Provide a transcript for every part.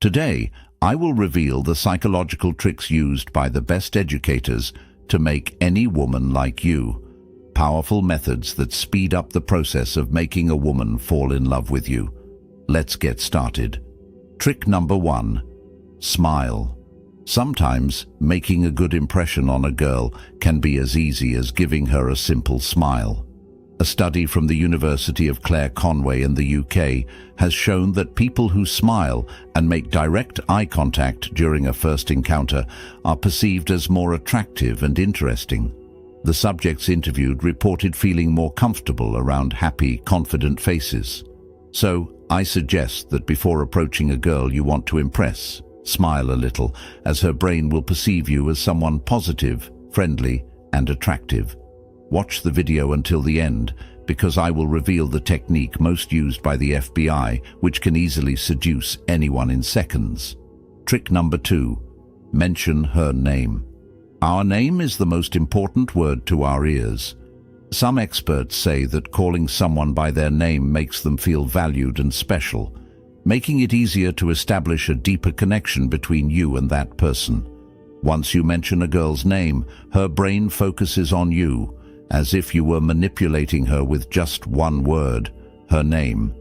Today, I will reveal the psychological tricks used by the best educators to make any woman like you. Powerful methods that speed up the process of making a woman fall in love with you. Let's get started. Trick number 1. Smile. Sometimes, making a good impression on a girl can be as easy as giving her a simple smile. A study from the University of Clare Conway in the UK has shown that people who smile and make direct eye contact during a first encounter are perceived as more attractive and interesting. The subjects interviewed reported feeling more comfortable around happy, confident faces. So, I suggest that before approaching a girl you want to impress, smile a little, as her brain will perceive you as someone positive, friendly, and attractive. Watch the video until the end, because I will reveal the technique most used by the FBI, which can easily seduce anyone in seconds. Trick number 2. Mention her name. Our name is the most important word to our ears. Some experts say that calling someone by their name makes them feel valued and special, making it easier to establish a deeper connection between you and that person. Once you mention a girl's name, her brain focuses on you, as if you were manipulating her with just one word, her name.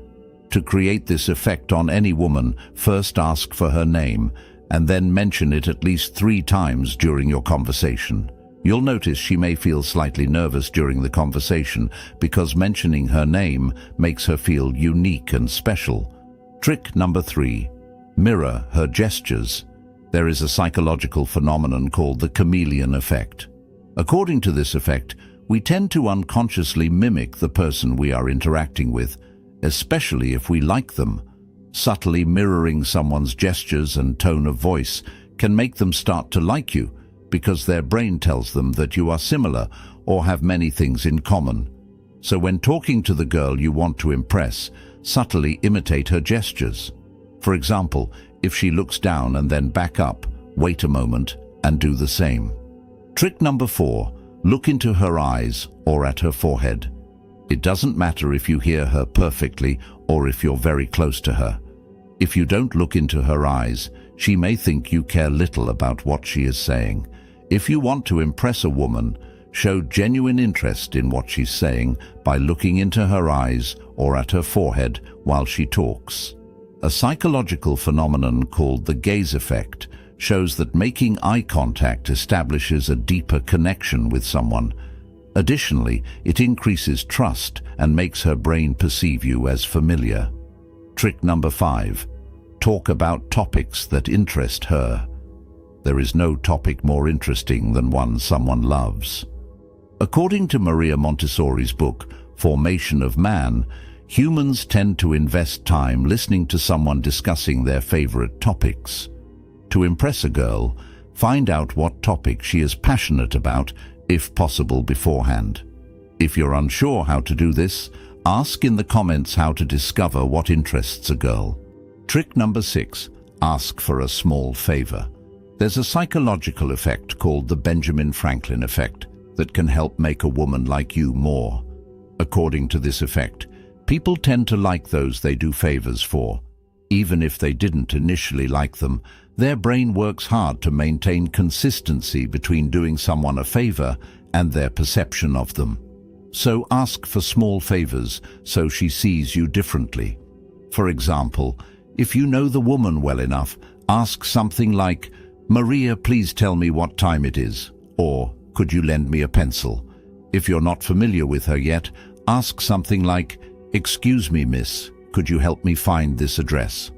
To create this effect on any woman, first ask for her name, and then mention it at least 3 times during your conversation. You'll notice she may feel slightly nervous during the conversation because mentioning her name makes her feel unique and special. Trick number 3. Mirror her gestures. There is a psychological phenomenon called the chameleon effect. According to this effect, we tend to unconsciously mimic the person we are interacting with, especially if we like them. Subtly mirroring someone's gestures and tone of voice can make them start to like you, because their brain tells them that you are similar or have many things in common. So when talking to the girl you want to impress, subtly imitate her gestures. For example, if she looks down and then back up, wait a moment and do the same. Trick number 4. Look into her eyes or at her forehead. It doesn't matter if you hear her perfectly or if you're very close to her. If you don't look into her eyes, she may think you care little about what she is saying. If you want to impress a woman, show genuine interest in what she's saying by looking into her eyes or at her forehead while she talks. A psychological phenomenon called the gaze effect shows that making eye contact establishes a deeper connection with someone. Additionally, it increases trust and makes her brain perceive you as familiar. Trick number 5. Talk about topics that interest her. There is no topic more interesting than one someone loves. According to Maria Montessori's book, Formation of Man, humans tend to invest time listening to someone discussing their favorite topics. To impress a girl, find out what topic she is passionate about, if possible beforehand. If you're unsure how to do this, ask in the comments how to discover what interests a girl. Trick number 6. Ask for a small favor. There's a psychological effect called the Benjamin Franklin effect that can help make a woman like you more. According to this effect, people tend to like those they do favors for. Even if they didn't initially like them, their brain works hard to maintain consistency between doing someone a favor and their perception of them. So ask for small favors so she sees you differently. For example, if you know the woman well enough, ask something like, "Maria, please tell me what time it is," or "Could you lend me a pencil?" If you're not familiar with her yet, ask something like, "Excuse me, miss, could you help me find this address?"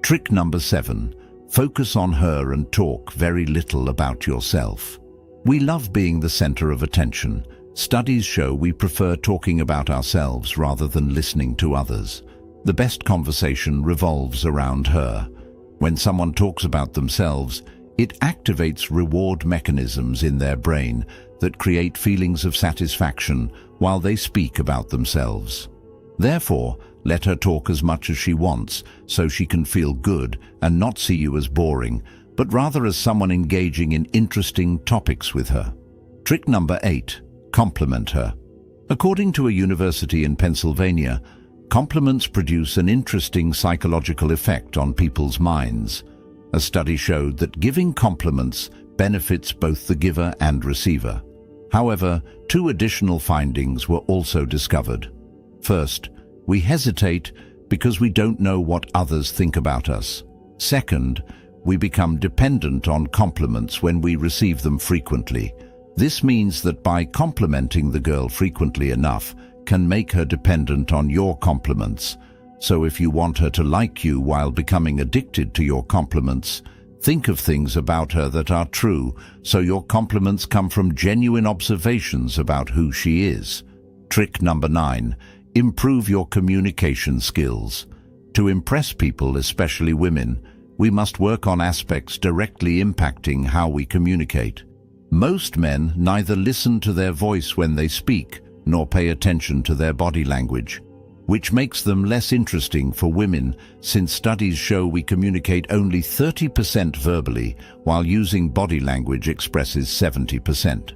Trick number 7. Focus on her and talk very little about yourself. We love being the center of attention. Studies show we prefer talking about ourselves rather than listening to others. The best conversation revolves around her. When someone talks about themselves, it activates reward mechanisms in their brain that create feelings of satisfaction while they speak about themselves. Therefore, let her talk as much as she wants so she can feel good and not see you as boring, but rather as someone engaging in interesting topics with her. Trick number 8. Compliment her. According to a university in Pennsylvania, Compliments produce an interesting psychological effect on people's minds. A study showed that giving compliments benefits both the giver and receiver. However, two additional findings were also discovered. First, we hesitate because we don't know what others think about us. Second, we become dependent on compliments when we receive them frequently. This means that by complimenting the girl frequently enough can make her dependent on your compliments. So if you want her to like you while becoming addicted to your compliments, think of things about her that are true, so your compliments come from genuine observations about who she is. Trick number 9. Improve your communication skills. To impress people, especially women, we must work on aspects directly impacting how we communicate. Most men neither listen to their voice when they speak, nor pay attention to their body language, which makes them less interesting for women, since studies show we communicate only 30% verbally, while using body language expresses 70%.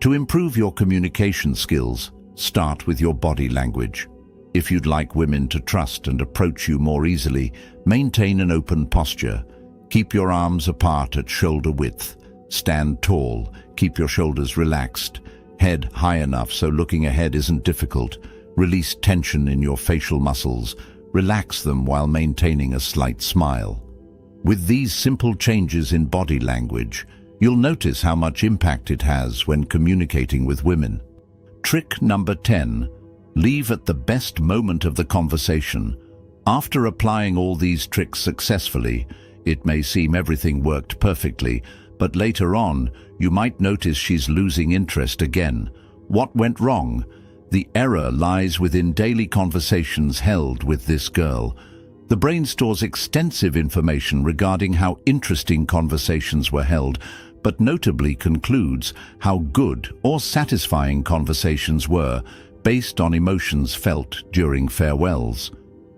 To improve your communication skills, start with your body language. If you'd like women to trust and approach you more easily, maintain an open posture. Keep your arms apart at shoulder width. Stand tall, keep your shoulders relaxed. Head high enough so looking ahead isn't difficult. Release tension in your facial muscles. Relax them while maintaining a slight smile. With these simple changes in body language, you'll notice how much impact it has when communicating with women. Trick number 10. Leave at the best moment of the conversation. After applying all these tricks successfully, it may seem everything worked perfectly, but later on, you might notice she's losing interest again. What went wrong? The error lies within daily conversations held with this girl. The brain stores extensive information regarding how interesting conversations were held, but notably concludes how good or satisfying conversations were based on emotions felt during farewells.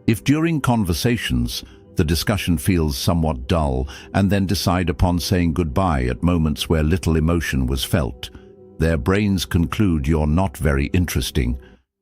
If during conversations, the discussion feels somewhat dull and then decide upon saying goodbye at moments where little emotion was felt, their brains conclude you're not very interesting.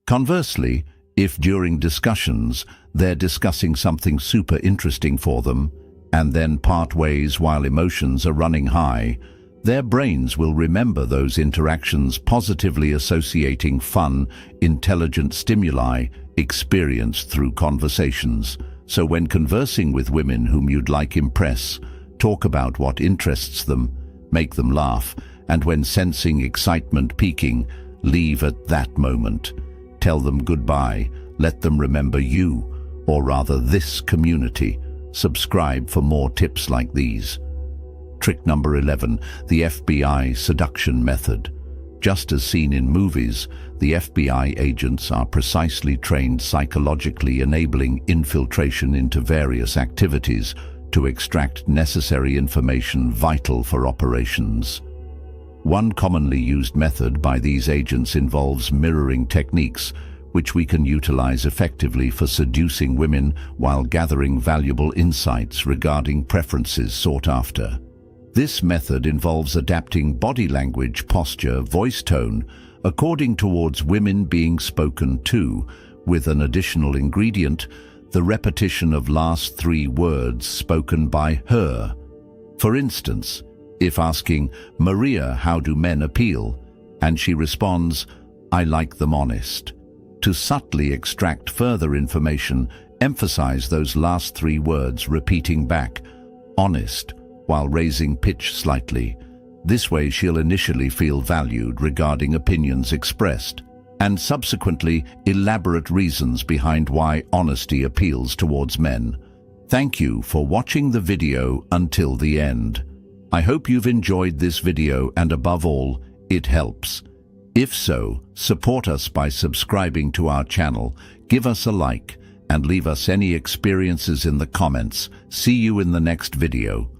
Conversely, if during discussions they're discussing something super interesting for them and then part ways while emotions are running high, their brains will remember those interactions, positively associating fun, intelligent stimuli experienced through conversations. So when conversing with women whom you'd like impress, talk about what interests them, make them laugh, and when sensing excitement peaking, leave at that moment. Tell them goodbye, let them remember you, or rather this community. Subscribe for more tips like these. Trick number 11, the FBI seduction method. Just as seen in movies, the FBI agents are precisely trained psychologically, enabling infiltration into various activities to extract necessary information vital for operations. One commonly used method by these agents involves mirroring techniques, which we can utilize effectively for seducing women while gathering valuable insights regarding preferences sought after. This method involves adapting body language, posture, voice tone, according towards women being spoken to, with an additional ingredient, the repetition of last 3 words spoken by her. For instance, if asking, "Maria, how do men appeal?" and she responds, "I like them honest." To subtly extract further information, emphasize those last 3 words, repeating back, "honest," while raising pitch slightly. This way she'll initially feel valued regarding opinions expressed, and subsequently elaborate reasons behind why honesty appeals towards men. Thank you for watching the video until the end. I hope you've enjoyed this video and above all, it helps. If so, support us by subscribing to our channel, give us a like, and leave us any experiences in the comments. See you in the next video.